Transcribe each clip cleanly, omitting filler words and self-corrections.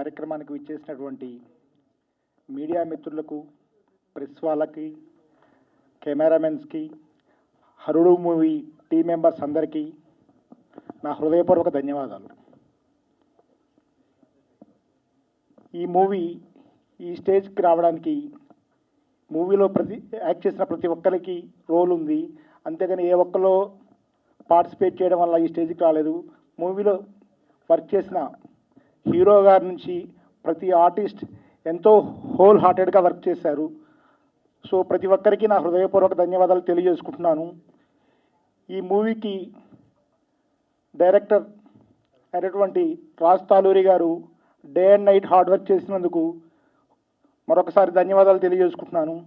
కార్యక్రమానికి విచ్చేసినటువంటి మీడియా మిత్రులకు, ప్రెస్ వాళ్ళకి, కెమెరామెన్స్కి, హరుడు మూవీ టీం మెంబర్స్ అందరికీ నా హృదయపూర్వక ధన్యవాదాలు. ఈ మూవీ ఈ స్టేజ్కి రావడానికి మూవీలో యాక్ట్ చేసిన ప్రతి ఒక్కరికి రోల్ ఉంది. అంతేగాని ఏ ఒక్కలో పార్టిసిపేట్ చేయడం వల్ల ఈ స్టేజ్కి రాలేదు. మూవీలో వర్క్ చేసిన హీరో గారి నుంచి ప్రతి ఆర్టిస్ట్ ఎంతో హోల్ హార్టెడ్గా వర్క్ చేశారు. సో ప్రతి ఒక్కరికి నా హృదయపూర్వక ధన్యవాదాలు తెలియజేసుకుంటున్నాను. ఈ మూవీకి డైరెక్టర్ అయినటువంటి రాజ్ తాలూరి గారు day and night hard work చేసినందుకు మరొకసారి ధన్యవాదాలు తెలియజేసుకుంటున్నాను.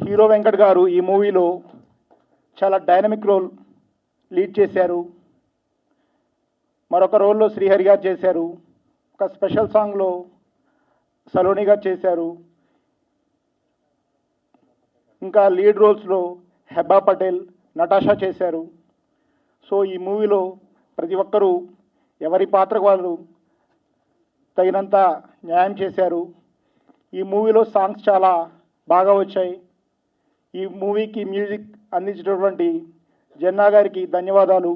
హీరో వెంకట్ గారు ఈ మూవీలో చాలా డైనమిక్ రోల్ లీడ్ చేశారు. మరొక రోల్లో శ్రీహరి గారు చేశారు. ఒక స్పెషల్ సాంగ్లో సలోని గారు చేశారు. ఇంకా లీడ్ రోల్స్లో హెబ్బా పటేల్, నటాషా చేశారు. సో ఈ మూవీలో ప్రతి ఒక్కరూ ఎవరి పాత్రకు వాళ్ళు తగినంత న్యాయం చేశారు. ఈ మూవీలో సాంగ్స్ చాలా బాగా వచ్చాయి. ఈ మూవీకి మ్యూజిక్ అందించినటువంటి జన్నా గారికి ధన్యవాదాలు.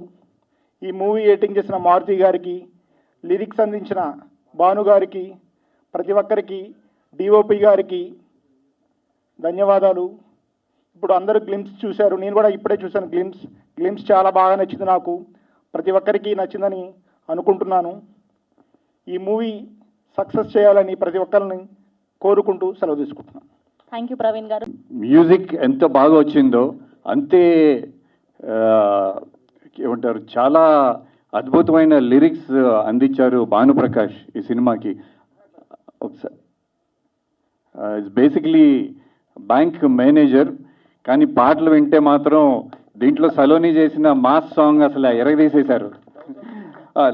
ఈ మూవీ ఎడిటింగ్ చేసిన మారుతి గారికి, లిరిక్స్ అందించిన భాను గారికి, ప్రతి ఒక్కరికి, డిఓపి గారికి ధన్యవాదాలు. ఇప్పుడు అందరూ గ్లిమ్స్ చూశారు, నేను కూడా ఇప్పుడే చూశాను గ్లిమ్స్ చాలా బాగా నచ్చింది నాకు. ప్రతి ఒక్కరికి నచ్చిందని అనుకుంటున్నాను. ఈ మూవీ సక్సెస్ చేయాలని ప్రతి ఒక్కరిని కోరుకుంటూ సెలవు తీసుకుంటున్నాను. థ్యాంక్ యూ ప్రవీణ్ గారు. మ్యూజిక్ ఎంత బాగా వచ్చిందో అంతే ఏమంటారు, చాలా అద్భుతమైన లిరిక్స్ అందించారు భానుప్రకాష్ ఈ సినిమాకి. ఒకసారి బేసిక్లీ బ్యాంక్ మేనేజర్, కానీ పాటలు వింటే మాత్రం దీంట్లో సలోని చేసిన మాస్ సాంగ్ అసలు ఎరగదీసేశారు.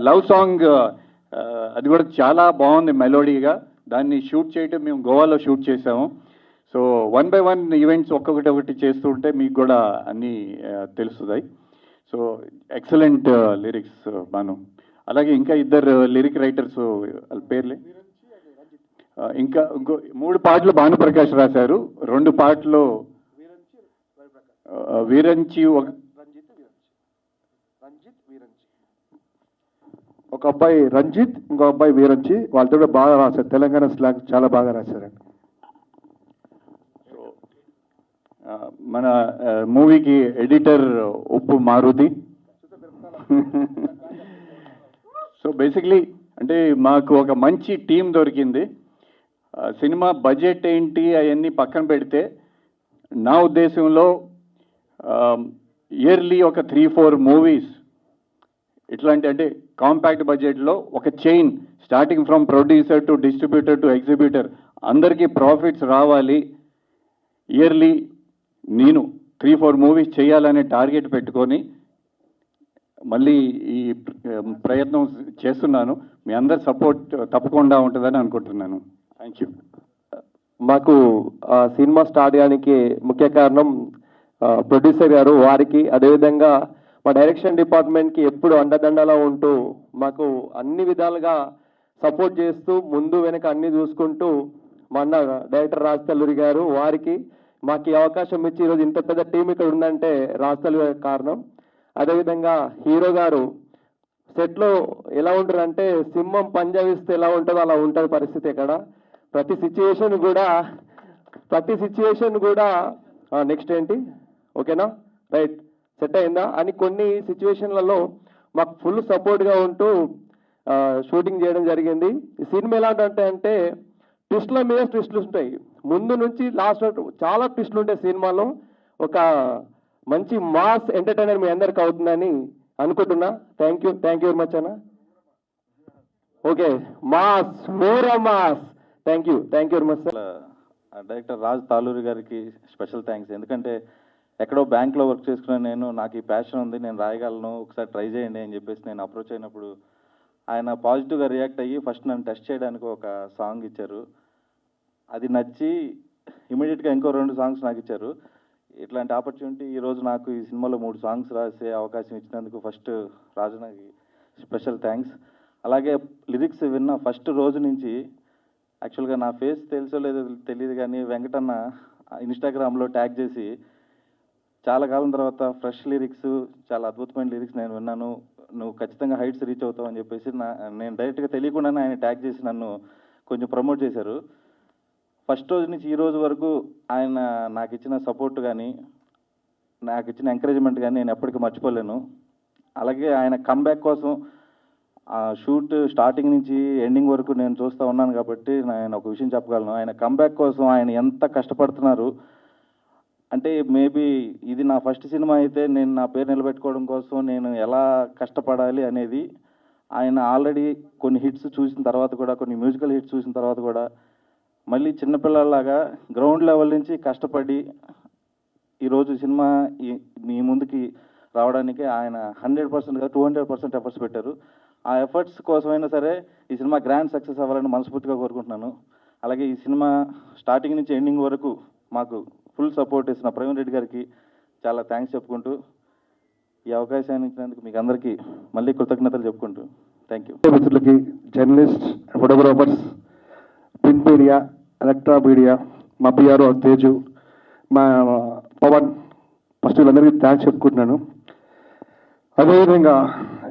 లవ్ సాంగ్ అది కూడా చాలా బాగుంది మెలోడీగా. దాన్ని షూట్ చేయడం మేము గోవాలో షూట్ చేసాము. సో 1 by 1 ఈవెంట్స్ ఒక్కొక్కటి చేస్తూ ఉంటే మీకు కూడా అన్నీ తెలుస్తున్నాయి. So excellent lyrics Banu. అలాగే ఇంకా ఇద్దరు లిరిక్ రైటర్స్, వాళ్ళ పేర్లే, ఇంకో 3 పాటలు భానుప్రకాష్ రాశారు. 2 పాటలు వీరంచి, ఒక అబ్బాయి రంజిత్, ఇంకో అబ్బాయి వీరంచి, వాళ్ళతో కూడా బాగా రాశారు. తెలంగాణ స్లాంగ్ చాలా బాగా రాశారండి. మన మూవీకి ఎడిటర్ ఉప్పు మారుతి. సో బేసిక్లీ అంటే మాకు ఒక మంచి టీం దొరికింది. సినిమా బడ్జెట్ ఏంటి అవన్నీ పక్కన పెడితే నా ఉద్దేశంలో ఇయర్లీ ఒక 3-4 మూవీస్ ఇట్లాంటి, అంటే కాంపాక్ట్ బడ్జెట్లో ఒక chain starting from producer to distributor to exhibitor అందరికీ ప్రాఫిట్స్ రావాలి. ఇయర్లీ నేను 3-4 మూవీస్ చేయాలనే టార్గెట్ పెట్టుకొని మళ్ళీ ఈ ప్రయత్నం చేస్తున్నాను. మీ అందరి సపోర్ట్ తప్పకుండా ఉంటుందని అనుకుంటున్నాను. Thank you. మాకు సినిమా స్టార్ట్ చేయడానికి ముఖ్య కారణం ప్రొడ్యూసర్ గారు, వారికి అదేవిధంగా మా డైరెక్షన్ డిపార్ట్మెంట్కి ఎప్పుడు అండదండలా ఉంటూ మాకు అన్ని విధాలుగా సపోర్ట్ చేస్తూ ముందు వెనక అన్ని చూసుకుంటూ మా అన్న డైరెక్టర్ రాజ్ తాలూరి గారు, వారికి మాకు ఈ అవకాశం ఇచ్చి ఈరోజు ఇంత పెద్ద టీం ఇక్కడ ఉందంటే రాజ్ తాలూరి గారి కారణం. అదేవిధంగా హీరో గారు సెట్లో ఎలా ఉంటారంటే సింహం పంజావిస్తే ఎలా ఉంటుందో అలా ఉంటుంది పరిస్థితి. ఇక్కడ ప్రతి సిచ్యువేషన్ కూడా నెక్స్ట్ ఏంటి, ఓకేనా, రైట్, సెట్ అయిందా అని కొన్ని సిచ్యువేషన్లలో మాకు ఫుల్ సపోర్ట్గా ఉంటూ షూటింగ్ చేయడం జరిగింది. ఈ సినిమా ఎలా అంటే ట్విస్ట్ల మీద ట్విస్టులు ఉంటాయి. ముందు నుంచి లాస్ట్ వరకు చాలా ట్విస్టులు ఉంటాయి సినిమాలో. ఒక మంచి మాస్ ఎంటర్టైనర్ మీ అందరికి అవుతుందని అనుకుంటున్నా. థ్యాంక్ యూ వెరీ మచ్ అన్న. Okay, mass, more mass. Thank you very much sir. Director Raj Taluri గారికి స్పెషల్ థ్యాంక్స్. ఎందుకంటే ఎక్కడో బ్యాంక్లో వర్క్ చేసుకున్న నాకు ఈ ప్యాషన్ ఉంది, నేను రాయగలను, ఒకసారి ట్రై చేయండి అని చెప్పేసి నేను అప్రోచ్ అయినప్పుడు ఆయన పాజిటివ్గా రియాక్ట్ అయ్యి ఫస్ట్ నన్ను టెస్ట్ చేయడానికి ఒక సాంగ్ ఇచ్చారు. అది నచ్చి ఇమీడియట్గా ఇంకో 2 సాంగ్స్ నాకు ఇచ్చారు. ఇట్లాంటి ఆపర్చునిటీ ఈరోజు నాకు ఈ సినిమాలో 3 సాంగ్స్ రాసే అవకాశం ఇచ్చినందుకు ఫస్ట్ రాజునకి స్పెషల్ థ్యాంక్స్. అలాగే లిరిక్స్ విన్న ఫస్ట్ రోజు నుంచి యాక్చువల్గా నా ఫేస్ తెలుసో లేదో తెలియదు కానీ వెంకటన్న ఇన్స్టాగ్రామ్లో ట్యాగ్ చేసి చాలా కాలం తర్వాత ఫ్రెష్ లిరిక్స్, చాలా అద్భుతమైన లిరిక్స్ నేను విన్నాను, నువ్వు ఖచ్చితంగా హైట్స్ రీచ్ అవుతావు అని చెప్పేసి నేను డైరెక్ట్గా తెలియకుండానే ఆయన ట్యాగ్ చేసి నన్ను కొంచెం ప్రమోట్ చేశారు. ఫస్ట్ రోజు నుంచి ఈ రోజు వరకు ఆయన నాకు ఇచ్చిన సపోర్ట్ కానీ నాకు ఇచ్చిన ఎంకరేజ్మెంట్ కానీ నేను ఎప్పటికీ మర్చిపోలేను. అలాగే ఆయన కమ్బ్యాక్ కోసం షూట్ స్టార్టింగ్ నుంచి ఎండింగ్ వరకు నేను చూస్తూ ఉన్నాను కాబట్టి నేను ఒక విషయం చెప్పగలను. ఆయన కమ్బ్యాక్ కోసం ఆయన ఎంత కష్టపడుతున్నారు అంటే, మేబీ ఇది నా ఫస్ట్ సినిమా అయితే నేను నా పేరు నిలబెట్టుకోవడం కోసం నేను ఎలా కష్టపడాలి అనేది ఆయన ఆల్రెడీ కొన్ని హిట్స్ చూసిన తర్వాత కూడా, కొన్ని మ్యూజికల్ హిట్స్ చూసిన తర్వాత కూడా మళ్ళీ చిన్నపిల్లలాగా గ్రౌండ్ లెవెల్ నుంచి కష్టపడి ఈరోజు సినిమా మీ ముందుకి రావడానికి ఆయన 100% 200% ఎఫర్ట్స్ పెట్టారు. ఆ ఎఫర్ట్స్ కోసమైనా సరే ఈ సినిమా గ్రాండ్ సక్సెస్ అవ్వాలని మనస్ఫూర్తిగా కోరుకుంటున్నాను. అలాగే ఈ సినిమా స్టార్టింగ్ నుంచి ఎండింగ్ వరకు మాకు ఫుల్ సపోర్ట్ ఇస్తున్న ప్రవీణ్ రెడ్డి గారికి చాలా థ్యాంక్స్ చెప్పుకుంటూ, ఈ అవకాశాన్ని ఇచ్చినందుకు మీకు అందరికీ మళ్ళీ కృతజ్ఞతలు చెప్పుకుంటూ థ్యాంక్ యూ. మిత్రులకి, journalist, photographers, print media, electronic media, మా పిఆర్ఓ తేజు, మా పవన్, ఫస్ట్ వీళ్ళందరికీ థ్యాంక్స్ చెప్పుకుంటున్నాను. అదేవిధంగా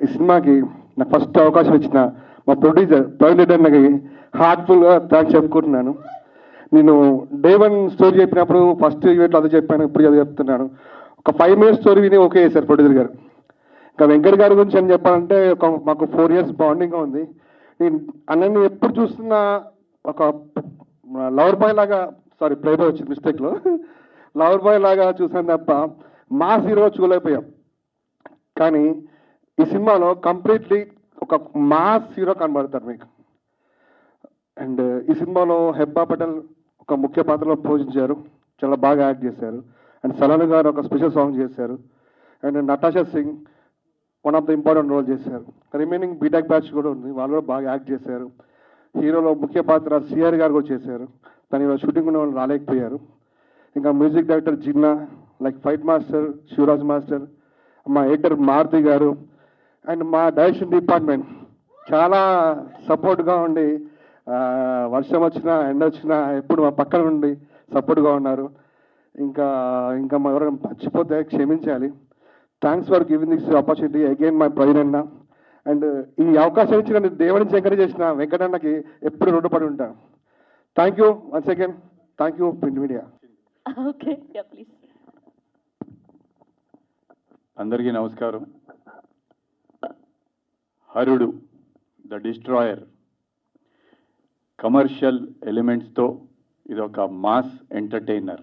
ఈ సినిమాకి నాకు ఫస్ట్ అవకాశం ఇచ్చిన మా ప్రొడ్యూసర్ ప్రవీణ్ రెడ్డి అన్నకి హార్ట్ఫుల్గా థ్యాంక్స్ చెప్పుకుంటున్నాను. నేను డే 1 స్టోరీ చెప్పినప్పుడు ఫస్ట్ ఈవెంట్లో అదే చెప్పాను, ఇప్పుడు అది చెప్తున్నాను. ఒక 5 minutes స్టోరీ విని ఓకే చేశారు ప్రొడ్యూసర్ గారు. ఇంకా వెంకట్ గారి గురించి అని చెప్పాలంటే మాకు 4 years బాండింగ్గా ఉంది. నేను అన్నని ఎప్పుడు చూస్తున్నా ఒక లవర్ బాయ్ లాగా, సారీ ప్లే బాయ్ వచ్చింది మిస్టేక్లో, లవర్ బాయ్ లాగా చూసాను తప్ప మాస్ హీరో చూడలేకపోయాం. కానీ ఈ సినిమాలో కంప్లీట్లీ ఒక మాస్ హీరో కనబడతారు మీకు. అండ్ ఈ సినిమాలో హెబ్బా పటేల్ ఒక ముఖ్య పాత్రలో పోషించారు, చాలా బాగా యాక్ట్ చేశారు. అండ్ సలాను గారు ఒక స్పెషల్ సాంగ్ చేశారు. And Natasha Singh one of the important role చేశారు. రిమైనింగ్ బీటెక్ బ్యాచ్ కూడా ఉంది, వాళ్ళు కూడా బాగా యాక్ట్ చేశారు. హీరోలో ముఖ్య పాత్ర సిఆర్ గారు కూడా చేశారు, కానీ ఇలా షూటింగ్ ఉన్న వాళ్ళు రాలేకపోయారు. ఇంకా music director Jinna, like fight master Shivraj master, మా ఎడిటర్ మారుతి గారు, అండ్ మా డైరెక్షన్ డిపార్ట్మెంట్ చాలా సపోర్ట్గా ఉండి వర్షం వచ్చినా ఎండ వచ్చినా ఎప్పుడు మా పక్కన ఉండి సపోర్ట్గా ఉన్నారు. ఇంకా మా ఎవరైనా మర్చిపోతే క్షమించాలి. Thanks for giving this opportunity again my Praveen అన్న. అండ్ ఈ అవకాశం ఇచ్చి నన్ను దేవుడి నుంచి ఎంకరేజ్ చేసిన వెంకటన్నకి ఎప్పుడు రుణపడి ఉంటాను. Thank you once again. Thank you print media. Okay, yeah please. అందరికీ నమస్కారం. హరుడు ద డిస్ట్రాయర్ కమర్షియల్ ఎలిమెంట్స్తో ఇది ఒక మాస్ ఎంటర్టైనర్.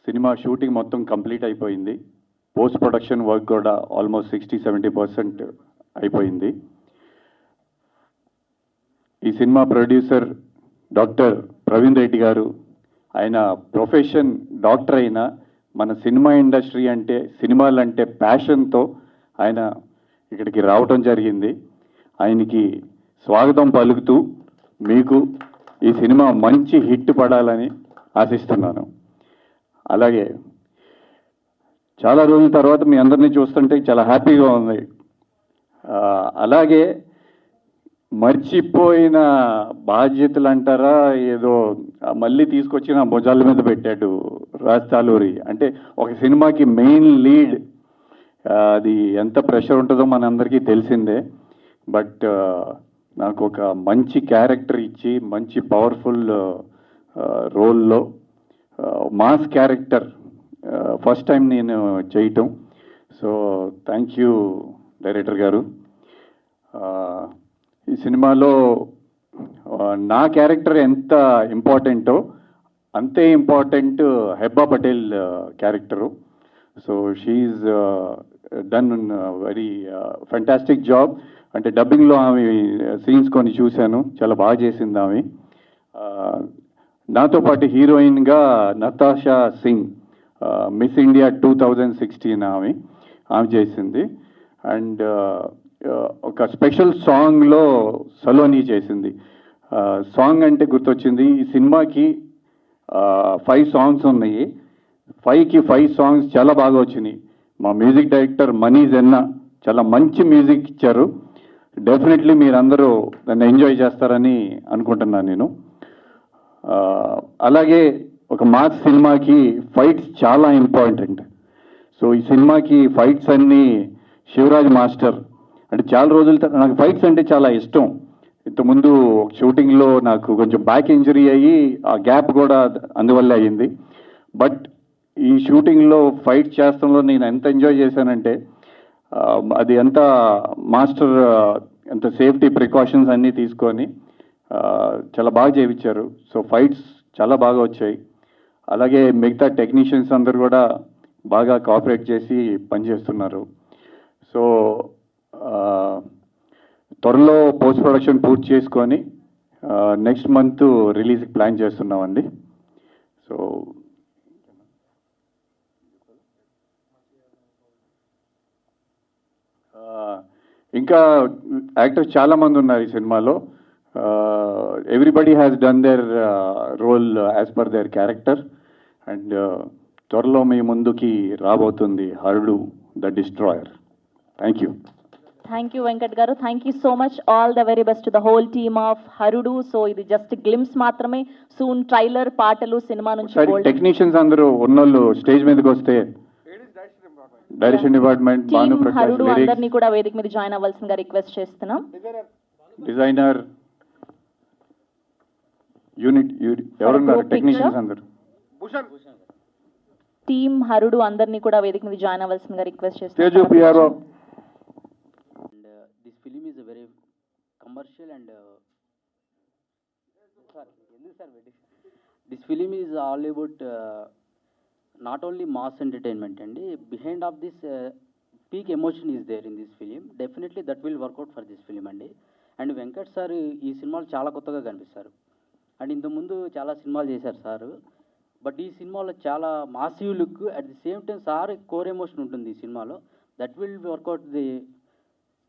సినిమా షూటింగ్ మొత్తం కంప్లీట్ అయిపోయింది. పోస్ట్ ప్రొడక్షన్ వర్క్ కూడా ఆల్మోస్ట్ 60-70% అయిపోయింది. ఈ cinema producer doctor Praveen Reddy గారు, ఆయన ప్రొఫెషన్ డాక్టర్ అయినా మన సినిమా ఇండస్ట్రీ అంటే, సినిమాలంటే ప్యాషన్తో ఆయన ఇక్కడికి రావటం జరిగింది. ఆయనకి స్వాగతం పలుకుతూ మీకు ఈ సినిమా మంచి హిట్ పడాలని ఆశిస్తున్నాను. అలాగే చాలా రోజుల తర్వాత మీ అందరినీ చూస్తుంటే చాలా హ్యాపీగా ఉంది. అలాగే మర్చిపోయిన బాధ్యతలు అంటారా, ఏదో మళ్ళీ తీసుకొచ్చి నా భుజాల మీద పెట్టాడు రాజ్ తాలూరి. అంటే ఒక సినిమాకి మెయిన్ లీడ్, అది ఎంత ప్రెషర్ ఉంటుందో మనందరికీ తెలిసిందే. బట్ నాకు ఒక మంచి క్యారెక్టర్ ఇచ్చి మంచి పవర్ఫుల్ రోల్లో మాస్ క్యారెక్టర్ ఫస్ట్ టైం నేను చేయటం. సో థ్యాంక్ యూ డైరెక్టర్ గారు. ఈ సినిమాలో నా క్యారెక్టర్ ఎంత ఇంపార్టెంటో అంతే important Hebah Patel character. So she done very fantastic job. అంటే డబ్బింగ్లో ఆమె సీన్స్ కొన్ని చూశాను, చాలా బాగా చేసింది ఆమె. నాతో పాటు హీరోయిన్గా నతాషా సింగ్, మిస్ ఇండియా 2016 ఆమె చేసింది. అండ్ ఒక స్పెషల్ సాంగ్లో సలోని చేసింది. సాంగ్ అంటే గుర్తొచ్చింది, ఈ సినిమాకి 5 songs ఉన్నాయి. 5కి 5 songs చాలా బాగా వచ్చినాయి. మా మ్యూజిక్ డైరెక్టర్ మనీ జెన్నా చాలా మంచి మ్యూజిక్ ఇచ్చారు. డెఫినెట్లీ మీరందరూ దాన్ని ఎంజాయ్ చేస్తారని అనుకుంటున్నాను నేను. అలాగే ఒక మాస్ సినిమాకి ఫైట్స్ చాలా ఇంపార్టెంట్. సో ఈ సినిమాకి ఫైట్స్ అన్నీ శివరాజ్ మాస్టర్ అంటే చాలా రోజుల నాకు ఫైట్స్ అంటే చాలా ఇష్టం. ఇంతకుముందు షూటింగ్లో నాకు కొంచెం బ్యాక్ ఇంజరీ అయ్యి ఆ గ్యాప్ కూడా అందువల్ల అయ్యింది. బట్ ఈ షూటింగ్లో ఫైట్ చేస్తంలో నేను ఎంత ఎంజాయ్ చేశానంటే అది ఎంత మాస్టర్ ఎంత సేఫ్టీ ప్రికాషన్స్ అన్నీ తీసుకొని చాలా బాగా చేయించారు. సో ఫైట్స్ చాలా బాగా వచ్చాయి. అలాగే మిగతా టెక్నీషియన్స్ అందరూ కూడా బాగా కోఆపరేట్ చేసి పనిచేస్తున్నారు. సో త్వరలో పోస్ట్ ప్రొడక్షన్ పూర్తి చేసుకొని నెక్స్ట్ మంత్ రిలీజ్కి ప్లాన్ చేస్తున్నామండి. సో ఇంకా యాక్టర్స్ చాలామంది ఉన్నారు ఈ సినిమాలో. Everybody has done their role as per their character. And త్వరలో మీ ముందుకి రాబోతుంది Harudu the destroyer. Thank you. Thank you Venkat garu. Thank you so much. All the very best to the whole team of Harudu. So ఇది just glimpse మాత్రమే. Soon trailer, పాటలు, cinema నుంచి technicians అందరూ ఉన్నోళ్ళు స్టేజ్ మీదకి వస్తే డైరెక్షన్ డిపార్ట్మెంట్ భాను ప్రకాష్, హరుడు అందరినీ కూడా వేదిక మీద జాయిన్ అవ్వాల్సిందిగా రిక్వెస్ట్ చేస్తున్నాం. డిజైనర్ యూనిట్ ఎవరున్నారు టెక్నీషియన్స్ అందరూ టీమ్ హరుడు అందరినీ కూడా వేదిక మీద జాయిన్ అవ్వాల్సిందిగా రిక్వెస్ట్ తేజు చేస్తున్నాం. PRO. This film is a very commercial and this film is all about not only mass entertainment and behind of this peak emotion is there in this film. Definitely that will work out for this film and Venkat sir ఈ సినిమాలో చాలా కొత్తగా కనిపిస్తారు. And ఇంతకుముందు చాలా సినిమాలు చేశారు sir. But ఈ సినిమాలో చాలా massive look, at the same time sir core emotion ఉంటుంది ఈ సినిమాలో. That will work out the